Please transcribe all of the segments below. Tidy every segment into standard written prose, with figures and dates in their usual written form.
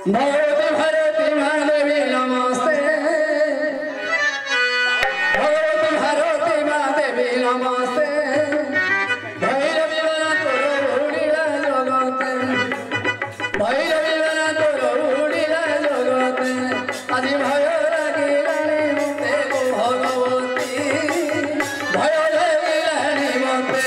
भगवती भारती माँ देवी नमस्ते भगवती भारती माँ देवी नमस्ते भैरवी बना तोर उड़ीला जगते भैरवी बना तोर उड़ीला जगते आज भय लागिलानी मते गो भगवती भय लागिलानी मते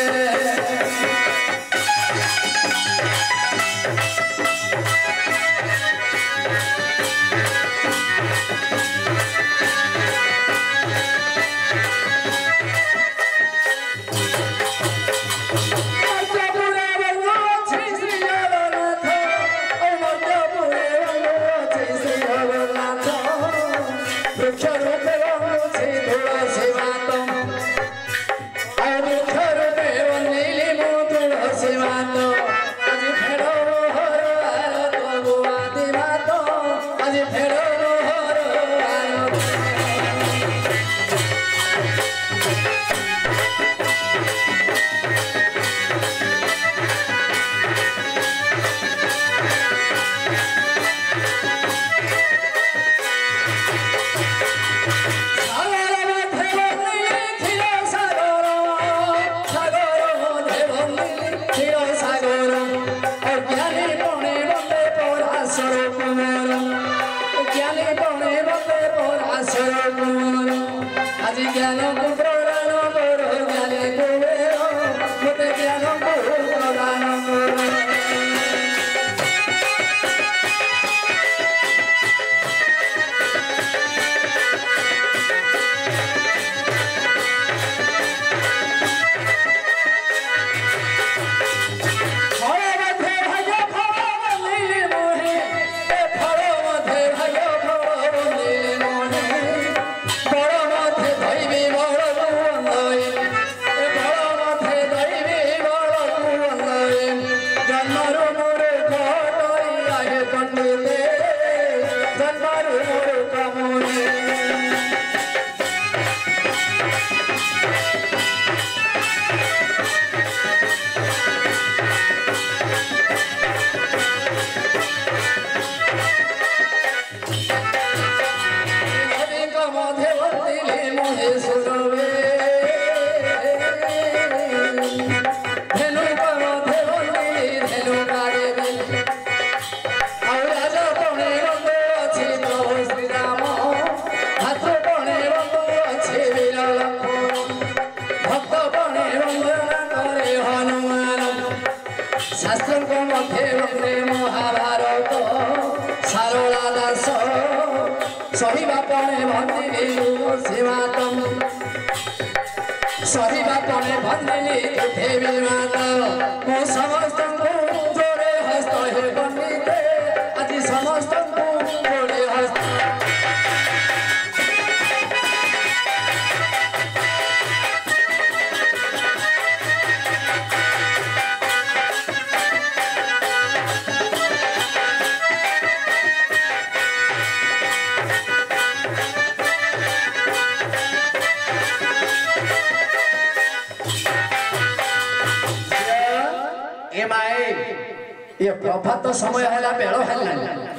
ये प्रभात समय है बेल है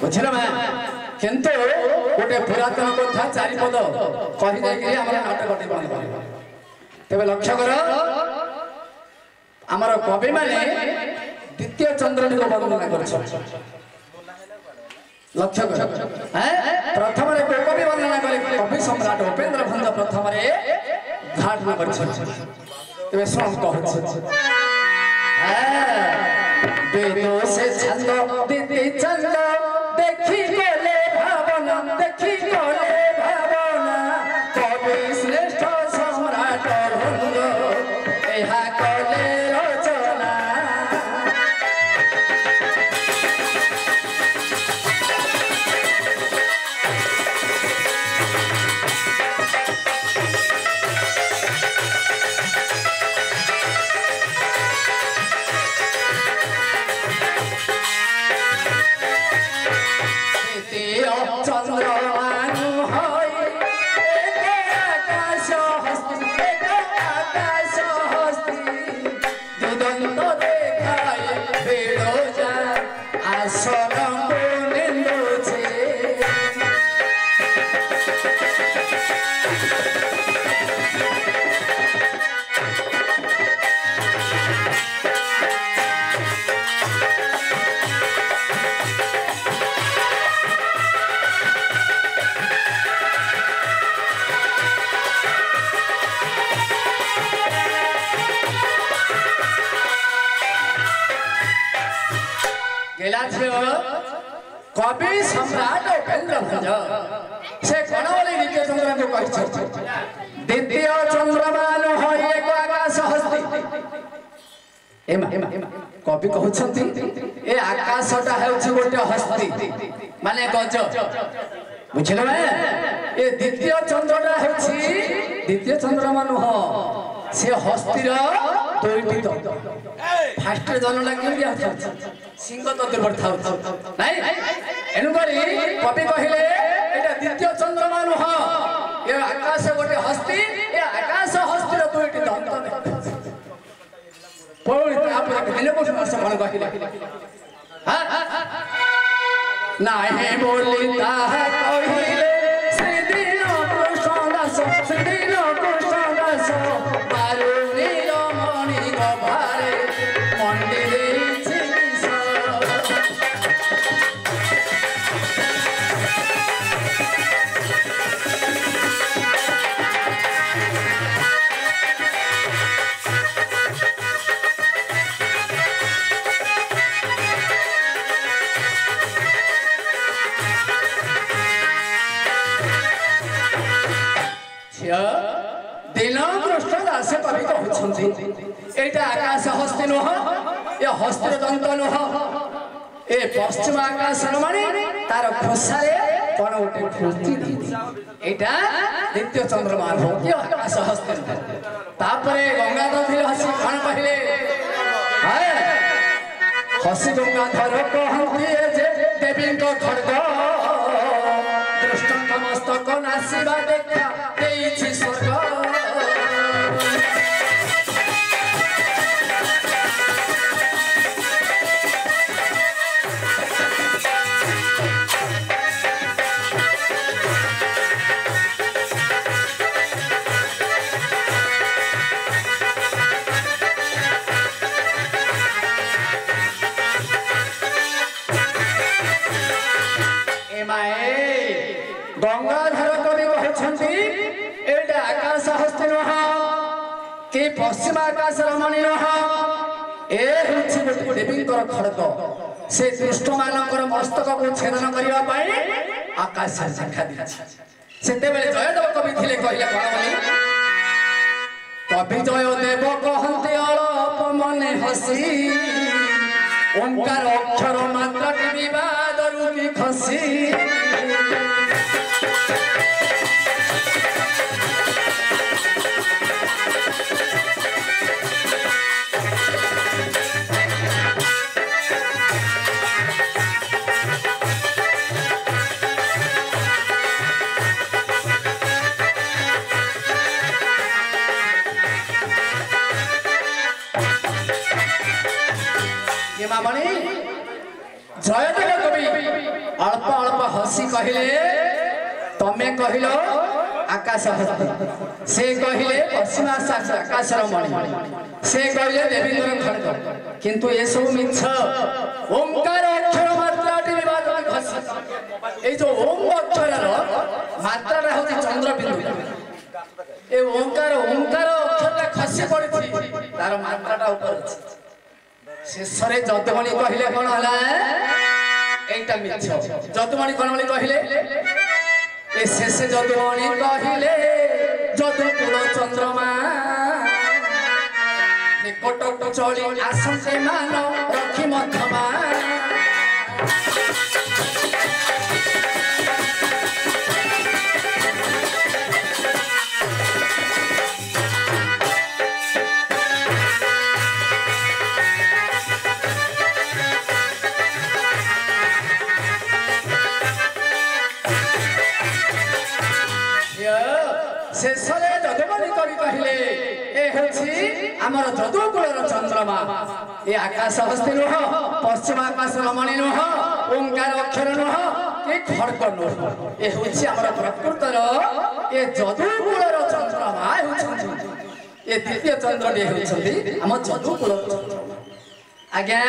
बुझल मैं किंतु गोटे पुरातन कथा चारि पद कहि जाय नाटक तेज लक्ष्य कर आमर कवि माने द्वितीय चंद्रनी को वर्णना कर लक्ष्य कर प्रथम कवि वर्णना करे कवि सम्राट उपेन्द्र भंज प्रथम घाटना कर बेदो से छंद दीदी चंद देखी गले भावना देखी गले भावना कवि श्रेष्ठ सम्राट भंज एहा कले रचना गेला थियो कवि सम्राट उपेन्द्र भंज से कण बोली द्वितीय चंद्रमा को कहि द्वितीय चंद्रमा न हो एक आकाश हस्ती एमा कवि कहउछंती ए आकाशटा हेउछि गोटे हस्ती माने गज बुझिलो ए द्वितीय चंद्रटा हेउछि द्वितीय चंद्रमा न हो से हस्तीर दुईटी दंत फास्ट जन लागि सिंह तो दुर्बल था नहीं एनु करी कवि कहिले एटा द्वितीय चंद्रमा न हो ए आकाश गोटे हस्ती ए आकाश हस्तीर दुईटी दंत पौड़ी तापर दिने को समण कहिले नाही बोली ता कहिले श्री दिन कृष्ण दास श्री दिन कृष्ण दास पारो नील मणि गभारे मंदिरे छिस दिन कृष्ण दास कवि कहउछंती एटा आकाश हस्ती नुह ए हस्तिर दंत नुह ए पश्चिम आकाश रमणी तार खोसारे कोन उठे खुलती दी एटा द्वितीय चंद्रमा हो के आकाश हस्ती तापरे गंगाधर थिले हसी कोन कहिले हाय हसी गंगाधर कहंती जे देवी को खड़ग दृष्ट मस्तक नासिबा देखा देइछि स्वर्ग गंगाधर कवि कहछंती एटा आकाश हस्ती नह के पश्चिम आकाश रमणी नह ए होछि देवींकर खड़ग से दुष्ट मानकर मस्तक को छेदन करिवा पई आकाश देखा दिछि सेते बेले जयदेव कवि थिले कहिला कोन बोली कवि जयदेव कहंती अलप मने हसी ओंकार अक्षर मात्र विवाद रुकी खसी जयदेव कवि अल्प अल्प हसी कहिले तमे कहिलो आकाश हस्ती से कहिले पश्चिम आकाश रमणी से कहिले देवींद्र खड़ग किंतु ए सब मिछ ओंकार अक्षर मात्राटी विवाद खसी ए जो ओम अक्षर रो मात्रा रे होती चंद्र बिंदु ए ओंकार अक्षर खसी पड़िछि तार मात्राटा ऊपर अछि शेषरे जदुमणि कहिले कोन हला एटा मिछ जदुमणि कोन बोली कहिले ए शेषे जदुमणि कहिले जदु कुल चंद्रमा निकट चली आसंते मान रखी मध्यमा शेषरे जदुमणि कवि कहिले ए होछि हमर जदुकुलर चंद्रमा ए आकाश हस्ती नुह पश्चिम आकाश रमणी नुह ओंकार अक्षर नुह के खड़ग नुह ए होछि हमर प्रकृतर ए जदुकुलर चंद्रमा होछि ए द्वितीय चंद्र ने होछि हम जदुकुलर चंद्रमा आज्ञा